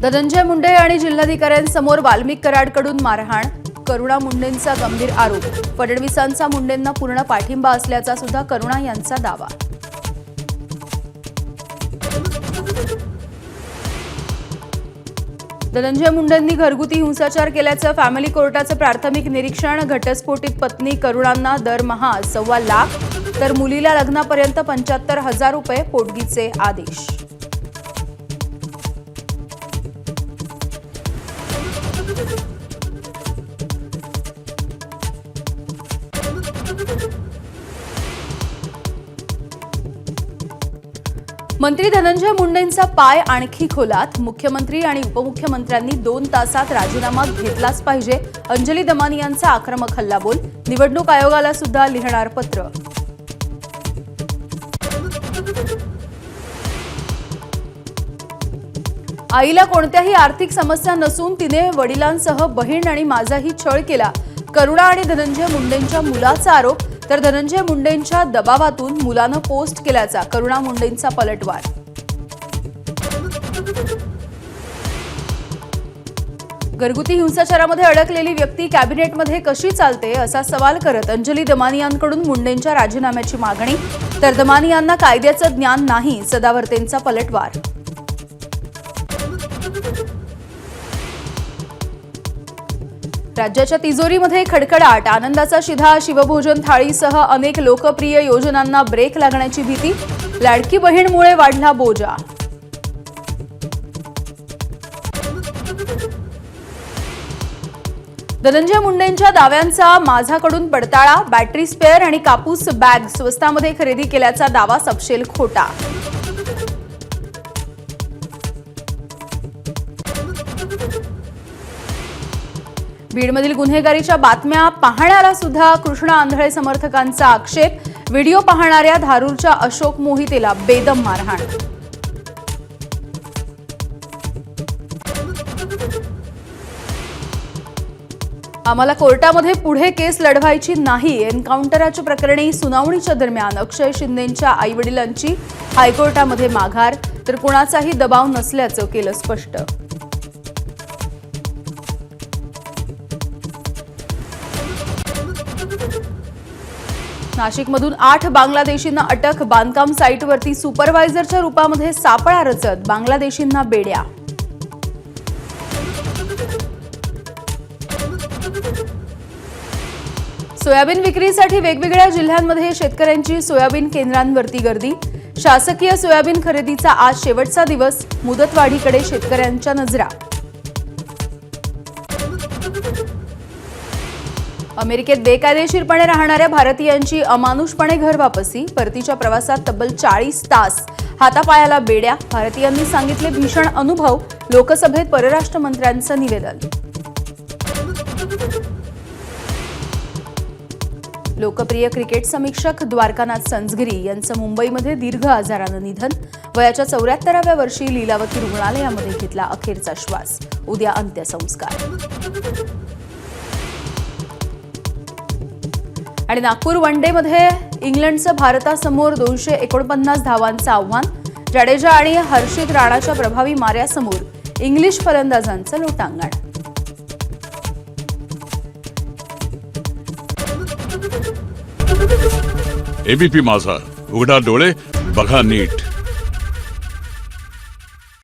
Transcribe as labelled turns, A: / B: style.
A: धनंजय मुंडे आणि जिल्हाधिकाऱ्यांसमोर वाल्मिक कराडकडून मारहाण, करुणा मुंडेंचा गंभीर आरोप. फडणवीसांचा मुंडेंना पूर्ण पाठिंबा असल्याचा सुद्धा करुणा यांचा दावा. धनंजय मुंडेंनी घरगुती हिंसाचार केल्याचं फॅमिली कोर्टाचं प्राथमिक निरीक्षण. घटस्फोटित पत्नी करुणांना दरमहा 1.25 लाख तर मुलीला लग्नापर्यंत 75,000 रुपये पोटगीचे आदेश. मंत्री धनंजय मुंडेंचा पाय आणखी खोलात. मुख्यमंत्री आणि उपमुख्यमंत्र्यांनी 2 तासात राजीनामा घेतलाच पाहिजे. अंजली दमानी यांचा आक्रमक हल्लाबोल. निवडणूक आयोगाला सुद्धा लिहिणार पत्र. आईला कोणत्याही आर्थिक समस्या नसून तिने वडिलांसह बहीण आणि माझाही छळ केला. करुणा आणि धनंजय मुंडेंच्या मुलाचा आरोप. तर धनंजय मुंडेंच्या दबावातून मुलानं पोस्ट केल्याचा करुणा मुंडेंचा पलटवार. घरगुती हिंसाचारामध्ये अडकलेली व्यक्ती कॅबिनेटमध्ये कशी चालते असा सवाल करत अंजली दमानी यांकडून मुंडेंच्या राजीनाम्याची मागणी. तर दमानी यांना कायद्याचं ज्ञान नाही, सदावर्तेंचा पलटवार. राज्याच्या तिजोरीमध्ये खडखडाट. आनंदाचा शिधा. शिवभोजन थाळीसह अनेक लोकप्रिय योजनांना ब्रेक लागण्याची भीती. लाडकी बहीणमुळे वाढला बोजा. धनंजय मुंडेंच्या दाव्यांचा माझाकडून पडताळा. बॅटरी स्पेअर आणि कापूस बॅग स्वस्तामध्ये खरेदी केल्याचा दावा सपशेल खोटा. बीडमधील गुन्हेगारीच्या बातम्या पाहण्याला सुद्धा कृष्णा आंधळे समर्थकांचा आक्षेप. व्हिडिओ पाहणाऱ्या धारूरच्या अशोक मोहितेला बेदम मारहाण. आम्हाला कोर्टामध्ये पुढे केस लढवायची नाही. एन्काउंटरच्या प्रकरणी सुनावणीच्या दरम्यान अक्षय शिंदेंच्या आईवडिलांची हायकोर्टामध्ये माघार. तर कुणाचाही दबाव नसल्याचं केलं स्पष्ट. नाशिकमधून 8 बांगलादेशींना अटक. बांधकाम साईटवरती सुपरवायझरच्या रूपामध्ये सापळा रचत बांगलादेशींना बेड्या. सोयाबीन विक्रीसाठी वेगवेगळ्या जिल्ह्यांमध्ये शेतकऱ्यांची सोयाबीन केंद्रांवरती गर्दी. शासकीय सोयाबीन खरेदीचा आज शेवटचा दिवस. मुदतवाढीकडे शेतकऱ्यांच्या नजरा. अमेरिकेत बेकायदेशीरपणे राहणाऱ्या भारतीयांची अमानुषपणे घरवापसी. परतीच्या प्रवासात तब्बल 40 तास. हातापायाला बेड्या. भारतीयांनी सांगितले भीषण अनुभव. लोकसभेत परराष्ट्र मंत्र्यांचं निवेदन. लोकप्रिय क्रिकेट समीक्षक द्वारकानाथ संझगिरी यांचं मुंबईमध्ये दीर्घ आजारानं निधन. वयाच्या 74व्या वर्षी लीलावती रुग्णालयामध्ये घेतला अखेरचा श्वास. उद्या अंत्यसंस्कार. आणि नागपूर वनडेमध्ये इंग्लंडचं भारतासमोर 249 धावांचं आव्हान. जडेजा आणि हर्षित राणाच्या प्रभावी माऱ्यासमोर इंग्लिश फलंदाजांचं लोटांगण.
B: एबीपी माझा, उघडा डोळे बघा नीट.